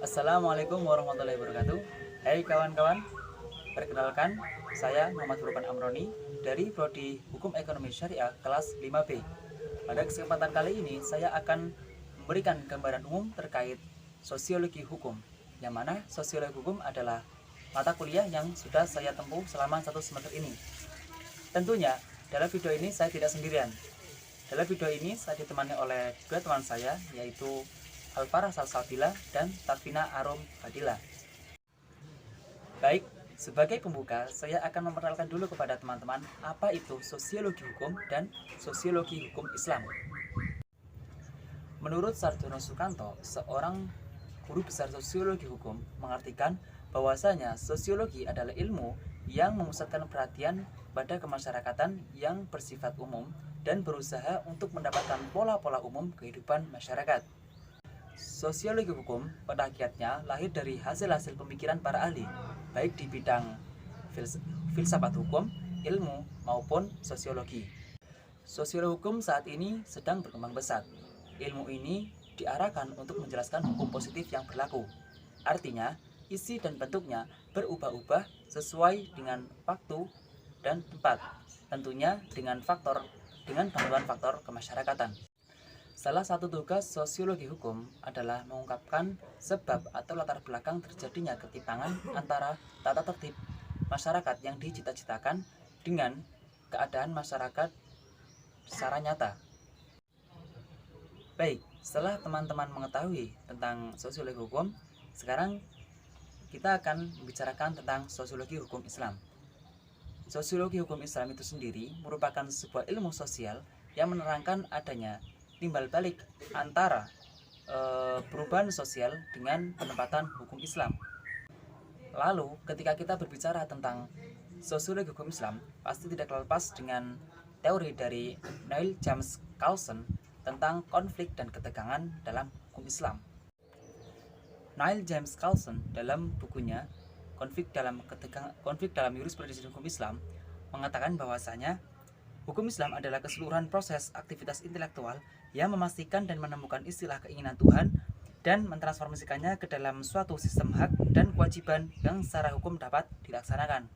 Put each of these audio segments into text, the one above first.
Assalamualaikum warahmatullahi wabarakatuh. Hai kawan-kawan, perkenalkan saya Muhammad Furqan Amroni dari Prodi Hukum Ekonomi Syariah kelas 5B. Pada kesempatan kali ini saya akan memberikan gambaran umum terkait sosiologi hukum, yang mana sosiologi hukum adalah mata kuliah yang sudah saya tempuh selama 1 semester ini. Tentunya dalam video ini saya tidak sendirian. Dalam video ini saya ditemani oleh dua teman saya, yaitu Alvara Salsabila dan Tafina Arum Fadila. Baik, sebagai pembuka, saya akan memperkenalkan dulu kepada teman-teman apa itu sosiologi hukum dan sosiologi hukum Islam. Menurut Sarjono Sukanto, seorang guru besar sosiologi hukum, mengartikan bahwasanya sosiologi adalah ilmu yang memusatkan perhatian pada kemasyarakatan yang bersifat umum dan berusaha untuk mendapatkan pola-pola umum kehidupan masyarakat. Sosiologi hukum pada hakikatnya lahir dari hasil-hasil pemikiran para ahli, baik di bidang filsafat hukum, ilmu, maupun sosiologi. Sosiologi hukum saat ini sedang berkembang pesat. Ilmu ini diarahkan untuk menjelaskan hukum positif yang berlaku. Artinya, isi dan bentuknya berubah-ubah sesuai dengan waktu dan tempat, tentunya dengan bantuan faktor kemasyarakatan. Salah satu tugas sosiologi hukum adalah mengungkapkan sebab atau latar belakang terjadinya ketimpangan antara tata tertib masyarakat yang dicita-citakan dengan keadaan masyarakat secara nyata. Baik, setelah teman-teman mengetahui tentang sosiologi hukum, sekarang kita akan membicarakan tentang sosiologi hukum Islam. Sosiologi hukum Islam itu sendiri merupakan sebuah ilmu sosial yang menerangkan adanya timbal balik antara perubahan sosial dengan penempatan hukum Islam. Lalu, ketika kita berbicara tentang sosiologi hukum Islam, pasti tidak lepas dengan teori dari Neil James Carlson tentang konflik dan ketegangan dalam hukum Islam. Neil James Carlson dalam bukunya Konflik dalam Jurisprudensi Hukum Islam mengatakan bahwasanya hukum Islam adalah keseluruhan proses aktivitas intelektual yang memastikan dan menemukan istilah keinginan Tuhan dan mentransformasikannya ke dalam suatu sistem hak dan kewajiban yang secara hukum dapat dilaksanakan.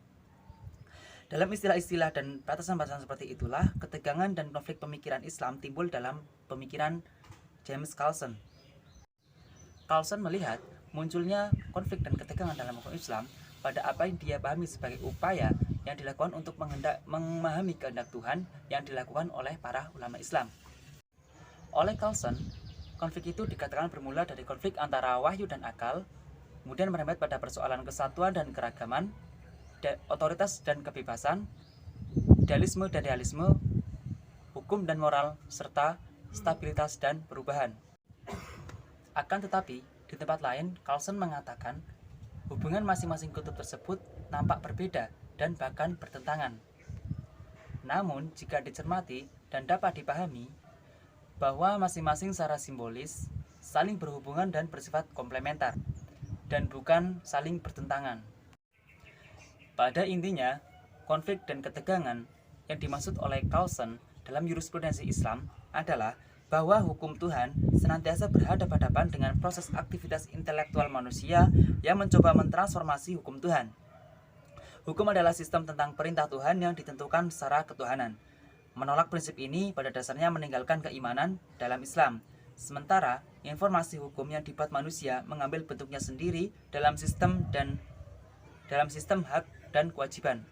Dalam istilah-istilah dan batasan-batasan seperti itulah, ketegangan dan konflik pemikiran Islam timbul dalam pemikiran James Carlson. Carlson melihat munculnya konflik dan ketegangan dalam hukum Islam pada apa yang dia pahami sebagai upaya yang dilakukan untuk memahami kehendak Tuhan yang dilakukan oleh para ulama Islam. Oleh Carlson, konflik itu dikatakan bermula dari konflik antara wahyu dan akal, kemudian merembet pada persoalan kesatuan dan keragaman, otoritas dan kebebasan, idealisme dan realisme, hukum dan moral, serta stabilitas dan perubahan. Akan tetapi, di tempat lain, Carlson mengatakan hubungan masing-masing kutub tersebut nampak berbeda dan bahkan bertentangan. Namun, jika dicermati dan dapat dipahami bahwa masing-masing secara simbolis saling berhubungan dan bersifat komplementer dan bukan saling bertentangan. Pada intinya, konflik dan ketegangan yang dimaksud oleh Carlson dalam jurisprudensi Islam adalah bahwa hukum Tuhan senantiasa berhadapan-hadapan dengan proses aktivitas intelektual manusia yang mencoba mentransformasi hukum Tuhan. Hukum adalah sistem tentang perintah Tuhan yang ditentukan secara ketuhanan. Menolak prinsip ini pada dasarnya meninggalkan keimanan dalam Islam. Sementara informasi hukum yang dibuat manusia mengambil bentuknya sendiri dalam sistem hak dan kewajiban.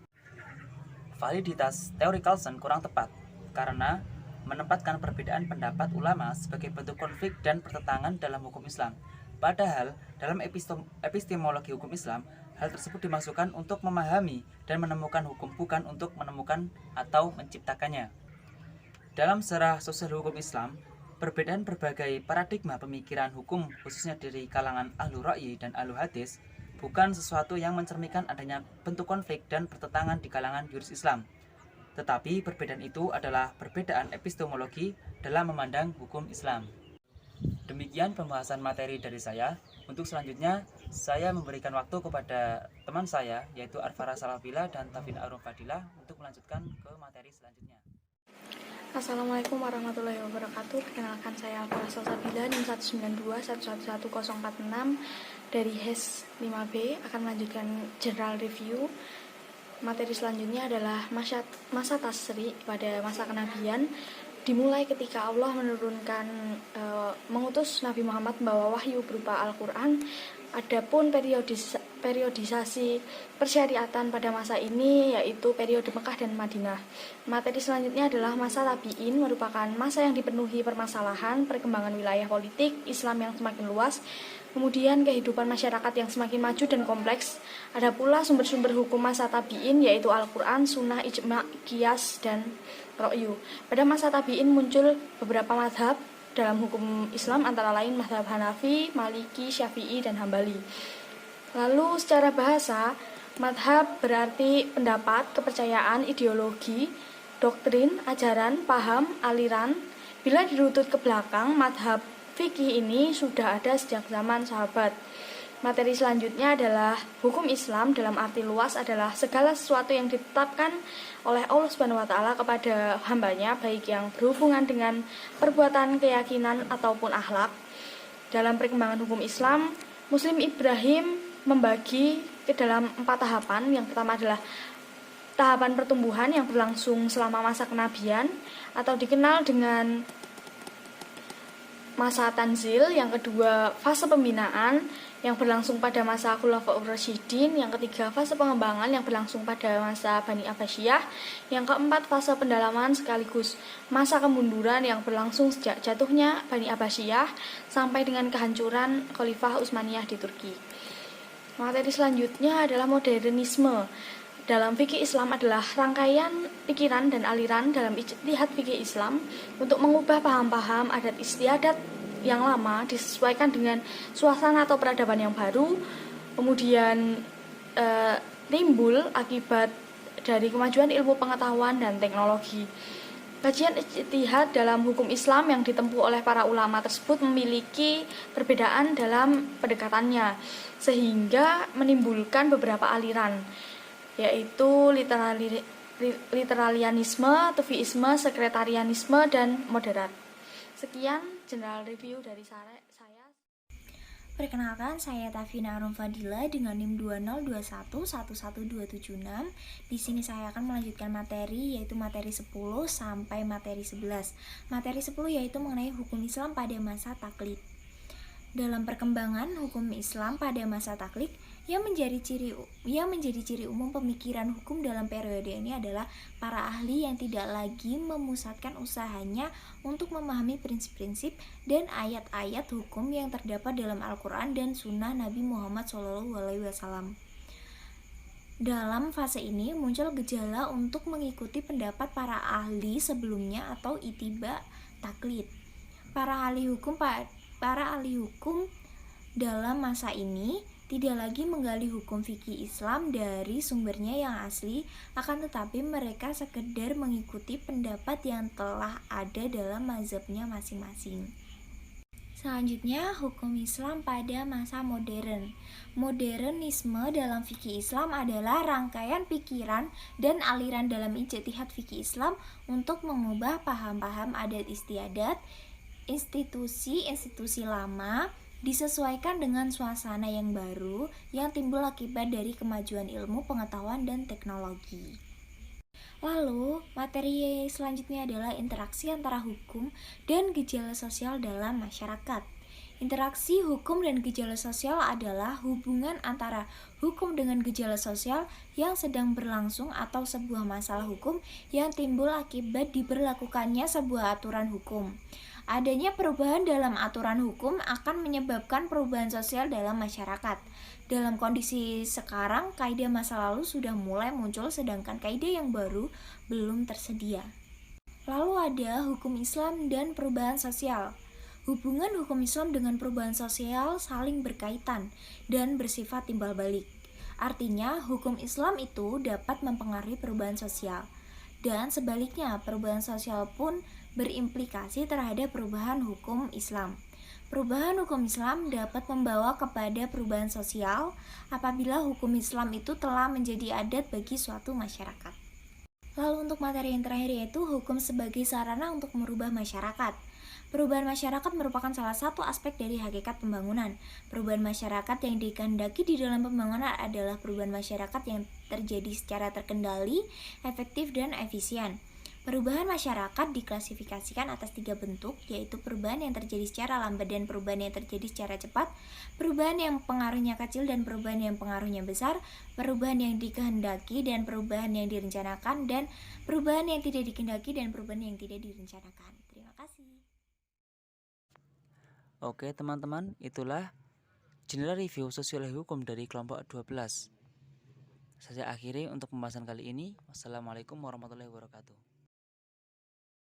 Validitas teori Carlson kurang tepat karena menempatkan perbedaan pendapat ulama sebagai bentuk konflik dan pertentangan dalam hukum Islam. Padahal, dalam epistemologi hukum Islam, hal tersebut dimasukkan untuk memahami dan menemukan hukum, bukan untuk menemukan atau menciptakannya. Dalam sejarah sosial hukum Islam, perbedaan berbagai paradigma pemikiran hukum, khususnya dari kalangan ahlu ra'yi dan ahlu hadis, bukan sesuatu yang mencerminkan adanya bentuk konflik dan pertentangan di kalangan juris Islam. Tetapi perbedaan itu adalah perbedaan epistemologi dalam memandang hukum Islam. Demikian pembahasan materi dari saya. Untuk selanjutnya, saya memberikan waktu kepada teman saya, yaitu Alvara Salsabila dan Tafina Arum Fadila, untuk melanjutkan ke materi selanjutnya. Assalamualaikum warahmatullahi wabarakatuh. Perkenalkan, saya Alfara Salsabila NIM 192111146 dari HES 5B akan melanjutkan general review. Materi selanjutnya adalah masa tasri pada masa kenabian, dimulai ketika Allah mengutus Nabi Muhammad membawa wahyu berupa Al-Quran. Adapun periodisasi persyariatan pada masa ini yaitu periode Mekah dan Madinah. Materi selanjutnya adalah masa tabi'in, merupakan masa yang dipenuhi permasalahan, perkembangan wilayah politik Islam yang semakin luas, kemudian kehidupan masyarakat yang semakin maju dan kompleks. Ada pula sumber-sumber hukum masa tabi'in yaitu Al-Quran, Sunnah, Ijma', Qiyas, dan Ra'yu. Pada masa tabi'in muncul beberapa mazhab dalam hukum Islam, antara lain mazhab Hanafi, Maliki, Syafi'i, dan Hambali. Lalu secara bahasa, mazhab berarti pendapat, kepercayaan, ideologi, doktrin, ajaran, paham, aliran. Bila dirutut ke belakang, mazhab fikih ini sudah ada sejak zaman sahabat. Materi selanjutnya adalah hukum Islam dalam arti luas adalah segala sesuatu yang ditetapkan oleh Allah Subhanahu wa taala kepada hambanya, baik yang berhubungan dengan perbuatan, keyakinan, ataupun akhlak. Dalam perkembangan hukum Islam, Muslim Ibrahim membagi ke dalam 4 tahapan. Yang pertama adalah tahapan pertumbuhan yang berlangsung selama masa kenabian atau dikenal dengan masa tanzil. Yang kedua, fase pembinaan yang berlangsung pada masa Khulafaur Rasyidin. Yang ketiga, fase pengembangan yang berlangsung pada masa Bani Abbasiyah. Yang keempat, fase pendalaman sekaligus masa kemunduran yang berlangsung sejak jatuhnya Bani Abbasiyah sampai dengan kehancuran Khalifah Utsmaniyah di Turki. Materi selanjutnya adalah modernisme. Dalam fikih Islam adalah rangkaian pikiran dan aliran dalam ijtihad fikih Islam untuk mengubah paham-paham adat istiadat yang lama disesuaikan dengan suasana atau peradaban yang baru, kemudian timbul akibat dari kemajuan ilmu pengetahuan dan teknologi. Kajian ijtihad dalam hukum Islam yang ditempuh oleh para ulama tersebut memiliki perbedaan dalam pendekatannya, sehingga menimbulkan beberapa aliran, yaitu literalianisme, tufiisme, sekretarianisme, dan moderat. Sekian general review dari saya. Perkenalkan, saya Tafina Arum Fadila dengan NIM 202111276. Di sini saya akan melanjutkan materi, yaitu materi 10 sampai materi 11. Materi 10 yaitu mengenai hukum Islam pada masa taklid. Dalam perkembangan hukum Islam pada masa taklid, yang menjadi ciri umum pemikiran hukum dalam periode ini adalah para ahli yang tidak lagi memusatkan usahanya untuk memahami prinsip-prinsip dan ayat-ayat hukum yang terdapat dalam Al-Quran dan Sunnah Nabi Muhammad SAW. Dalam fase ini muncul gejala untuk mengikuti pendapat para ahli sebelumnya atau ittiba taklid. Para ahli hukum dalam masa ini tidak lagi menggali hukum fikih Islam dari sumbernya yang asli, akan tetapi mereka sekedar mengikuti pendapat yang telah ada dalam mazhabnya masing-masing. Selanjutnya, hukum Islam pada masa modern. Modernisme dalam fikih Islam adalah rangkaian pikiran dan aliran dalam ijtihad fikih Islam untuk mengubah paham-paham adat istiadat, institusi lama, disesuaikan dengan suasana yang baru yang timbul akibat dari kemajuan ilmu pengetahuan dan teknologi. Lalu, materi selanjutnya adalah interaksi antara hukum dan gejala sosial dalam masyarakat. Interaksi hukum dan gejala sosial adalah hubungan antara hukum dengan gejala sosial yang sedang berlangsung atau sebuah masalah hukum yang timbul akibat diberlakukannya sebuah aturan hukum. Adanya perubahan dalam aturan hukum akan menyebabkan perubahan sosial dalam masyarakat. Dalam kondisi sekarang, kaidah masa lalu sudah mulai muncul sedangkan kaidah yang baru belum tersedia. Lalu ada hukum Islam dan perubahan sosial. Hubungan hukum Islam dengan perubahan sosial saling berkaitan dan bersifat timbal balik. Artinya, hukum Islam itu dapat mempengaruhi perubahan sosial. Dan sebaliknya, perubahan sosial pun berimplikasi terhadap perubahan hukum Islam. Perubahan hukum Islam dapat membawa kepada perubahan sosial apabila hukum Islam itu telah menjadi adat bagi suatu masyarakat. Lalu untuk materi yang terakhir yaitu hukum sebagai sarana untuk merubah masyarakat. Perubahan masyarakat merupakan salah satu aspek dari hakikat pembangunan. Perubahan masyarakat yang dikehendaki di dalam pembangunan adalah perubahan masyarakat yang terjadi secara terkendali, efektif, dan efisien. Perubahan masyarakat diklasifikasikan atas 3 bentuk, yaitu perubahan yang terjadi secara lambat dan perubahan yang terjadi secara cepat, perubahan yang pengaruhnya kecil dan perubahan yang pengaruhnya besar, perubahan yang dikehendaki dan perubahan yang direncanakan, dan perubahan yang tidak dikehendaki dan perubahan yang tidak direncanakan. Terima kasih. Oke teman-teman, itulah jendela review sosiologi hukum dari kelompok 12. Saya akhiri untuk pembahasan kali ini. Wassalamualaikum warahmatullahi wabarakatuh.